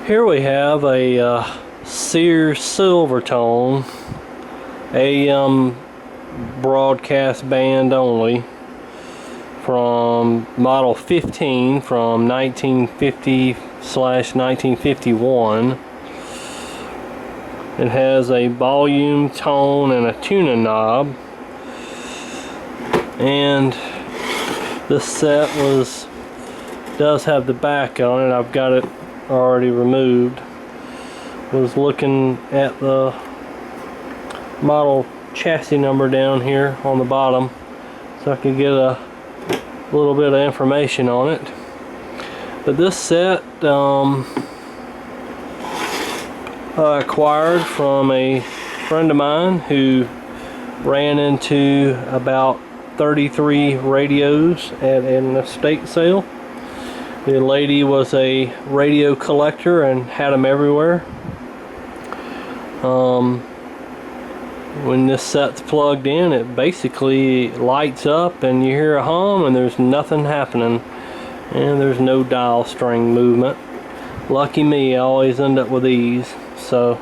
Here we have a Sears Silvertone AM broadcast band only from model 15 from 1950/1951. It has a volume, tone, and a tuning knob, and this set does have the back on it. I've got it already removed. Was looking at the model chassis number down here on the bottom so I could get a little bit of information on it. But this set I acquired from a friend of mine who ran into about 33 radios at an estate sale. The lady was a radio collector and had them everywhere. When this set's plugged in, it basically lights up and you hear a hum and there's nothing happening, and there's no dial string movement. Lucky me, I always end up with these. So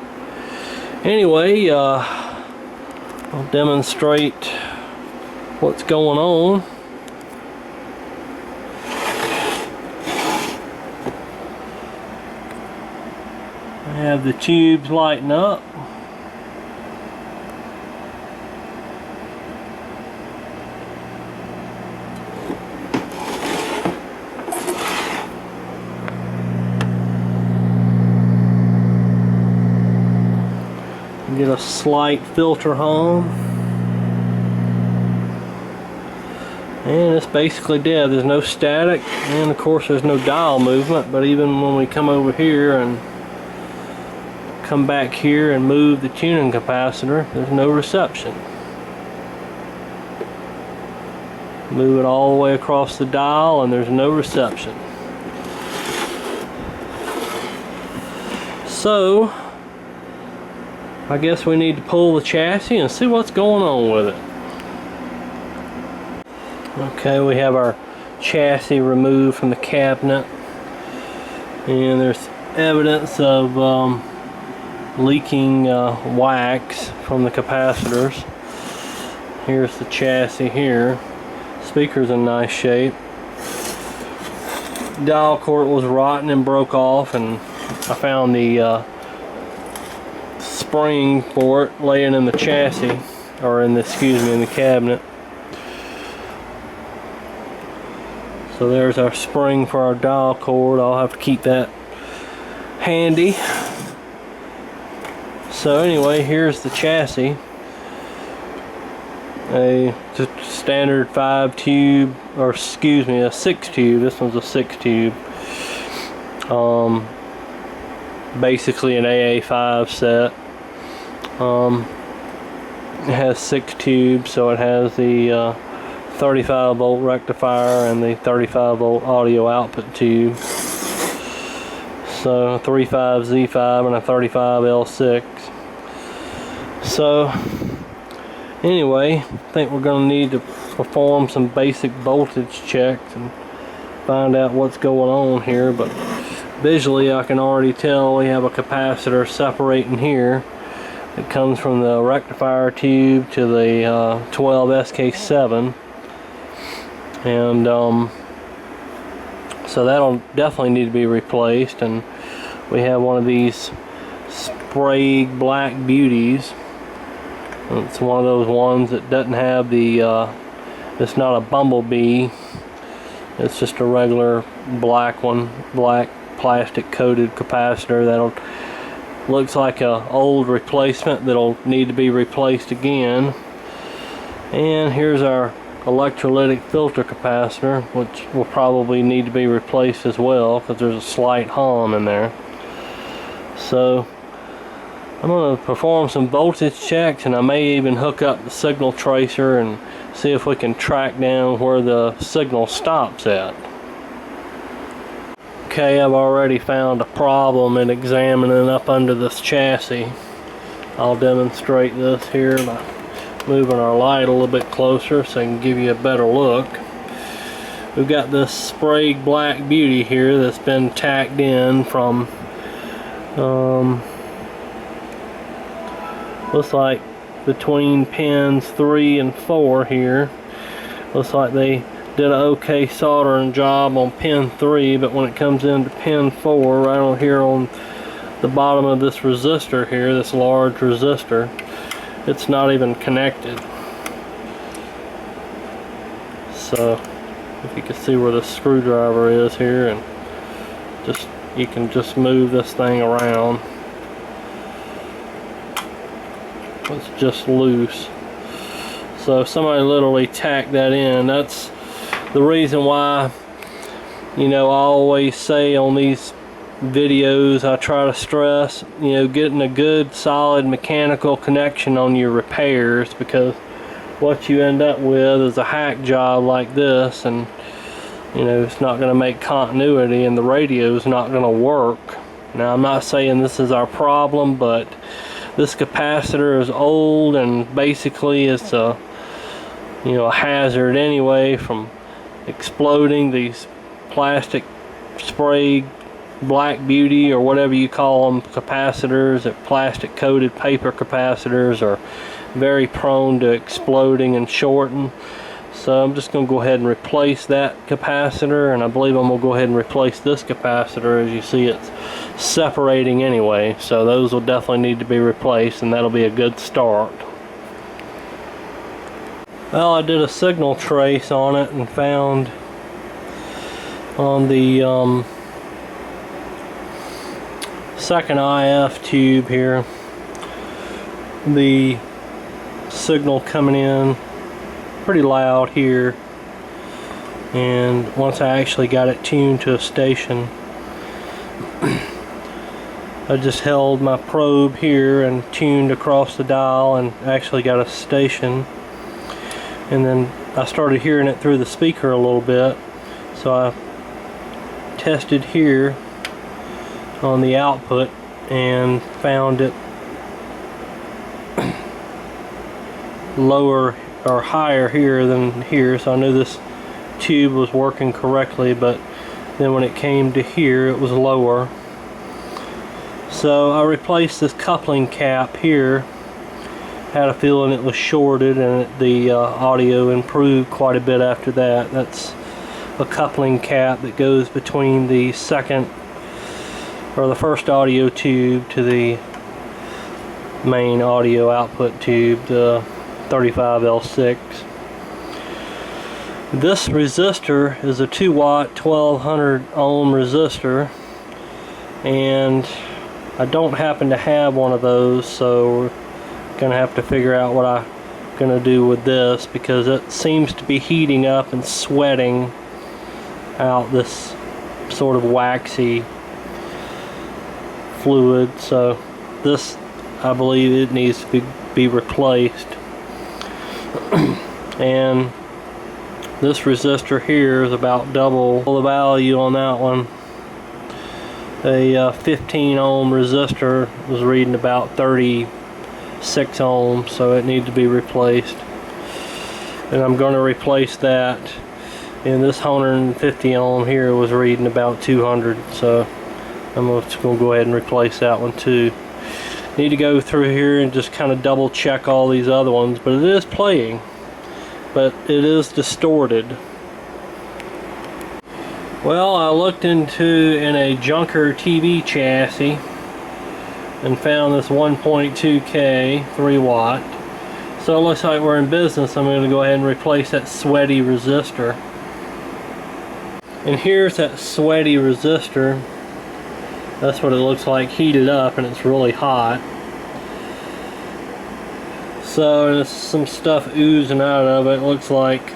anyway, I'll demonstrate what's going on. I have the tubes lighting up. Get a slight filter hum, and it's basically dead. There's no static, and of course there's no dial movement. But even when we come over here and come back here and move the tuning capacitor, there's no reception. Move it all the way across the dial and there's no reception. So I guess we need to pull the chassis and see what's going on with it. Okay, we have our chassis removed from the cabinet, and there's evidence of leaking wax from the capacitors. Here's the chassis here. Speaker's in nice shape. Dial cord was rotten and broke off, and I found the spring for it laying in the chassis, or in the, in the cabinet. So there's our spring for our dial cord. I'll have to keep that handy. So anyway, here's the chassis. A standard 5 tube, or excuse me, a 6 tube. This one's a 6 tube. Basically an AA5 set. It has 6 tubes, so it has the 35 volt rectifier and the 35 volt audio output tube. So a 35Z5 and a 35L6. So anyway, I think we're going to need to perform some basic voltage checks and find out what's going on here. But visually I can already tell we have a capacitor separating here. It comes from the rectifier tube to the 12 SK7, and so that'll definitely need to be replaced. And we have one of these Sprague Black Beauties. It's one of those ones that doesn't have the it's not a bumblebee, it's just a regular black one, black plastic coated capacitor that'll looks like a old replacement that'll need to be replaced again. And here's our electrolytic filter capacitor, which will probably need to be replaced as well because there's a slight hum in there. So I'm going to perform some voltage checks, and I may even hook up the signal tracer and see if we can track down where the signal stops at. Okay, I've already found a problem in examining up under this chassis. I'll demonstrate this here by moving our light a little bit closer so I can give you a better look. We've got this Sprague Black Beauty here that's been tacked in from Looks like between pins 3 and 4 here, looks like they did an okay soldering job on pin 3, but when it comes into pin 4, right on here on the bottom of this resistor here, this large resistor, it's not even connected. So if you can see where the screwdriver is here, and just you can just move this thing around. It's just loose. So somebody literally tacked that in. That's the reason why, you know, I always say on these videos, I try to stress, you know, getting a good solid mechanical connection on your repairs, because what you end up with is a hack job like this, and you know, it's not going to make continuity, and the radio is not going to work. Now, I'm not saying this is our problem, but this capacitor is old, and basically it's a, you know, a hazard anyway from exploding. These plastic spray black beauty or whatever you call them capacitors, that plastic coated paper capacitors, are very prone to exploding and shorting. So I'm just going to go ahead and replace that capacitor, and I believe I'm going to go ahead and replace this capacitor. As you see, it's separating anyway, so those will definitely need to be replaced, and that'll be a good start. Well, I did a signal trace on it and found on the second IF tube here, the signal coming in pretty loud here, and once I actually got it tuned to a station, I just held my probe here and tuned across the dial and actually got a station, and then I started hearing it through the speaker a little bit, so I tested here on the output and found it lower or higher here than here, so I knew this tube was working correctly, but then when it came to here it was lower. So I replaced this coupling cap here. Had a feeling it was shorted, and the audio improved quite a bit after that. That's a coupling cap that goes between the second or the first audio tube to the main audio output tube, the 35L6. This resistor is a 2-watt 1200 ohm resistor, and I don't happen to have one of those, so we're gonna have to figure out what I'm gonna do with this, because it seems to be heating up and sweating out this sort of waxy fluid. So this, I believe it needs to be replaced. And this resistor here is about double the value on that one. A 15 ohm resistor was reading about 36 ohms, so it needs to be replaced, and I'm going to replace that. And this 150 ohm here was reading about 200, so I'm just going to go ahead and replace that one too. Need to go through here and just kind of double check all these other ones, but it is playing, but it is distorted. Well, I looked in a junker TV chassis and found this 1.2K 3-watt. So it looks like we're in business. I'm going to go ahead and replace that sweaty resistor. And here's that sweaty resistor. That's what it looks like heated up, and it's really hot. So there's some stuff oozing out of it. It looks like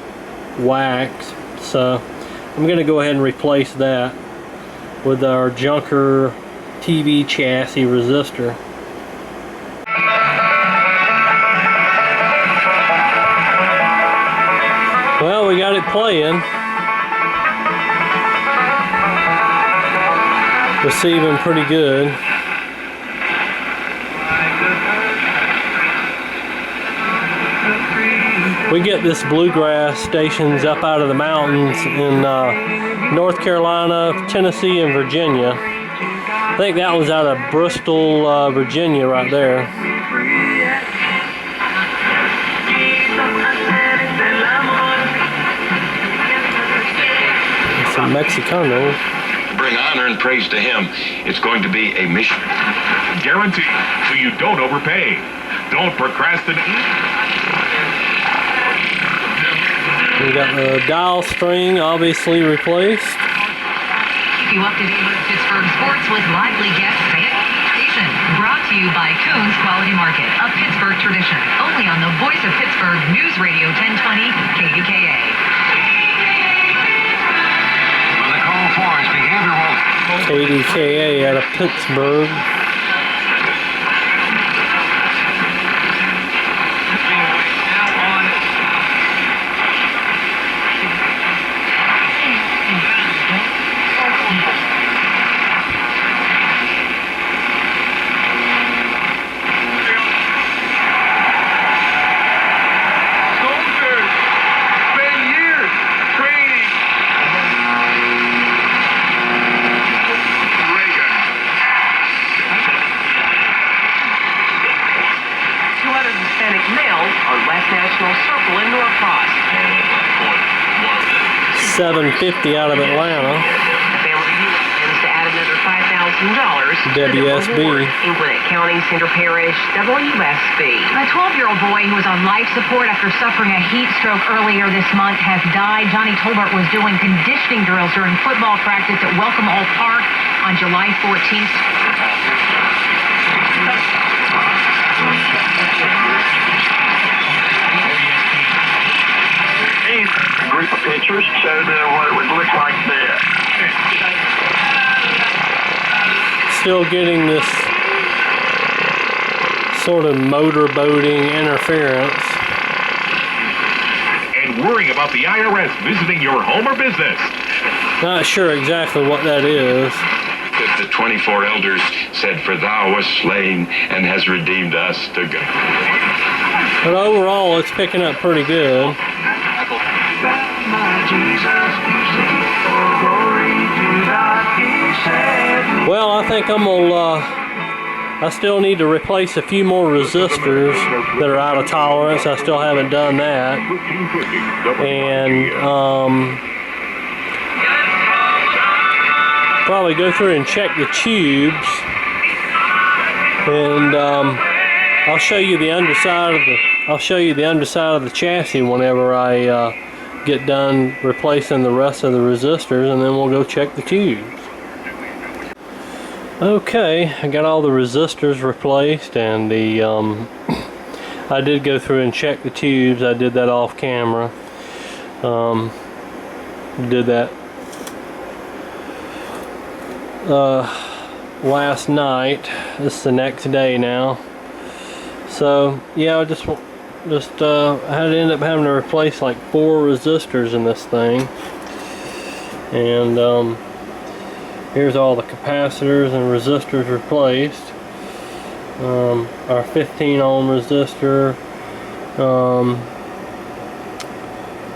wax. So I'm going to go ahead and replace that with our junker TV chassis resistor. Well, we got it playing. Receiving pretty good. We get this bluegrass stations up out of the mountains in North Carolina, Tennessee, and Virginia. I think that was out of Bristol, Virginia right there. Some Mexicano. Bring honor and praise to him. It's going to be a mission. Guarantee, so you don't overpay. Don't procrastinate. We got the dial string obviously replaced. You up to date with Pittsburgh sports with lively guest station. Brought to you by Coons Quality Market, a Pittsburgh tradition. Only on the Voice of Pittsburgh News Radio 1020 KDKA. When the call for is behavioral. KDKA out of Pittsburgh. $750 out of Atlanta. WSB. England County, Center Parish, WSB. A 12-year-old boy who was on life support after suffering a heat stroke earlier this month has died. Johnny Tolbert was doing conditioning drills during football practice at Welcome Hall Park on July 14th. A group of pictures showed what it would look like there. Still getting this sort of motorboating interference. And worrying about the IRS visiting your home or business. Not sure exactly what that is. The 24 elders said, "For thou wast slain and has redeemed us to God." But overall, it's picking up pretty good. Well, I think I'm gonna, I still need to replace a few more resistors that are out of tolerance. I still haven't done that. And probably go through and check the tubes. And I'll show you the underside of the chassis whenever I get done replacing the rest of the resistors, and then we'll go check the tubes. Okay, I got all the resistors replaced, and the I did go through and check the tubes. I did that off camera. Did that last night. This is the next day now. So yeah, I had to end up having to replace like 4 resistors in this thing, and here's all the capacitors and resistors replaced. Our 15 ohm resistor,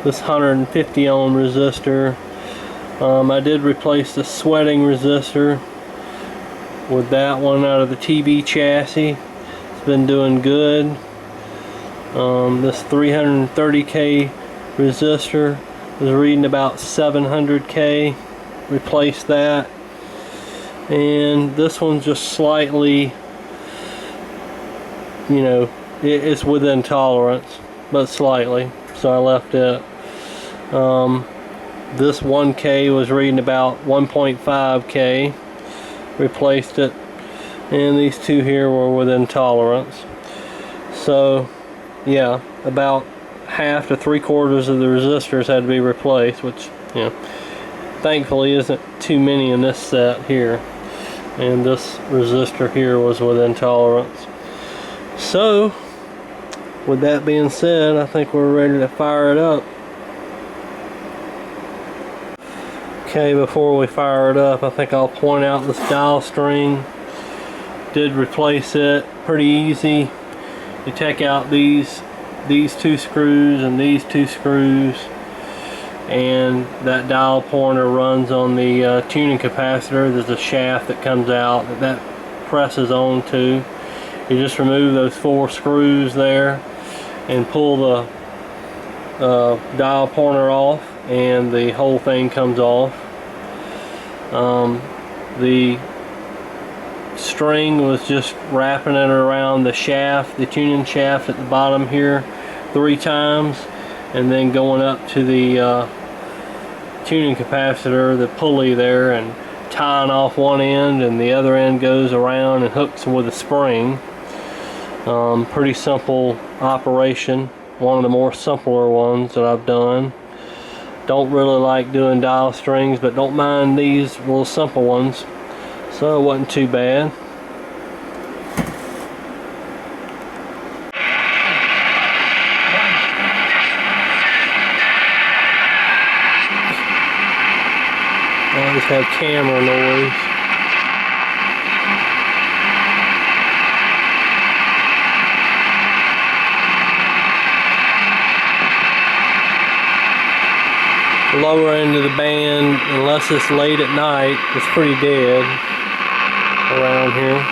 this 150 ohm resistor. I did replace the sweating resistor with that one out of the TB chassis. It's been doing good. This 330K resistor was reading about 700K. Replaced that. And this one's just slightly, you know, it's within tolerance, but slightly, so I left it. This 1K was reading about 1.5K. Replaced it. And these two here were within tolerance. So yeah, about half to 3/4 of the resistors had to be replaced, which, you know, thankfully isn't too many in this set here. And this resistor here was within tolerance. So with that being said, I think we're ready to fire it up. Okay, before we fire it up, I think I'll point out this dial string. Did replace it pretty easy. You take out these 2 screws and these 2 screws, and that dial pointer runs on the tuning capacitor. There's a shaft that comes out that presses onto. You just remove those 4 screws there and pull the dial pointer off, and the whole thing comes off. The string was just wrapping it around the shaft, the tuning shaft at the bottom here 3 times, and then going up to the tuning capacitor, the pulley there, and tying off one end, and the other end goes around and hooks with a spring. Pretty simple operation, one of the more simpler ones that I've done. Don't really like doing dial strings, but don't mind these little simple ones, so it wasn't too bad. Always have camera noise. The lower end of the band, unless it's late at night, it's pretty dead around here.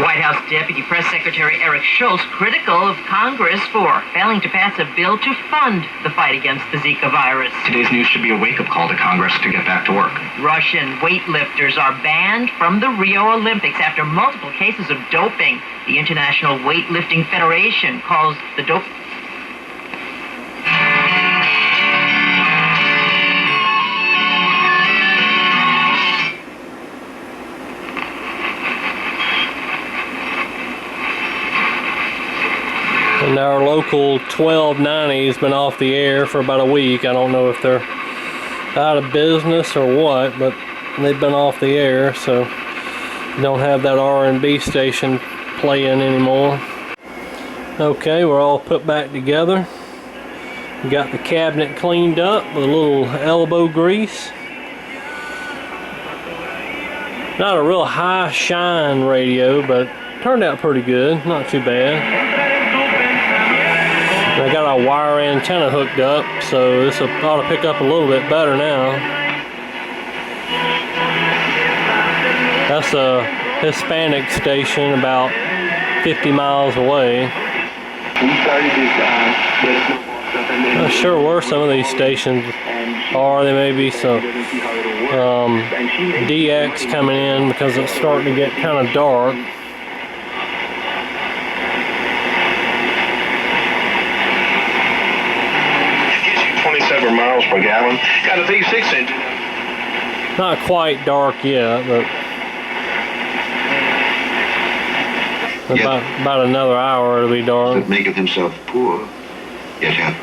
White House Deputy Press Secretary Eric Schultz critical of Congress for failing to pass a bill to fund the fight against the Zika virus. Today's news should be a wake-up call to Congress to get back to work. Russian weightlifters are banned from the Rio Olympics after multiple cases of doping. The International Weightlifting Federation calls the dope... And our local 1290 has been off the air for about a week. I don't know if they're out of business or what, but they've been off the air, so don't have that R&B station playing anymore. Okay, we're all put back together. Got the cabinet cleaned up with a little elbow grease. Not a real high shine radio, but turned out pretty good, not too bad. I got our wire antenna hooked up, so this ought to pick up a little bit better now. That's a Hispanic station about 50 miles away. Not sure where some of these stations are. There may be some DX coming in because it's starting to get kind of dark. Miles per gallon. Got a V6 engine. Not quite dark yet, but about another hour it'll be dark. That maketh himself poor, yet hath.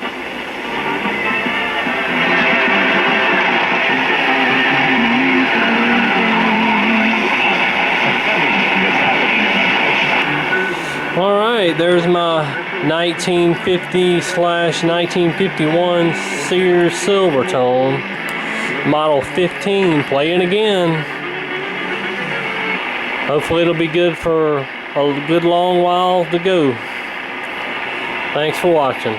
All right, there's my 1950/1951 Sears Silvertone, model 15, playing again. Hopefully it'll be good for a good long while to go. Thanks for watching.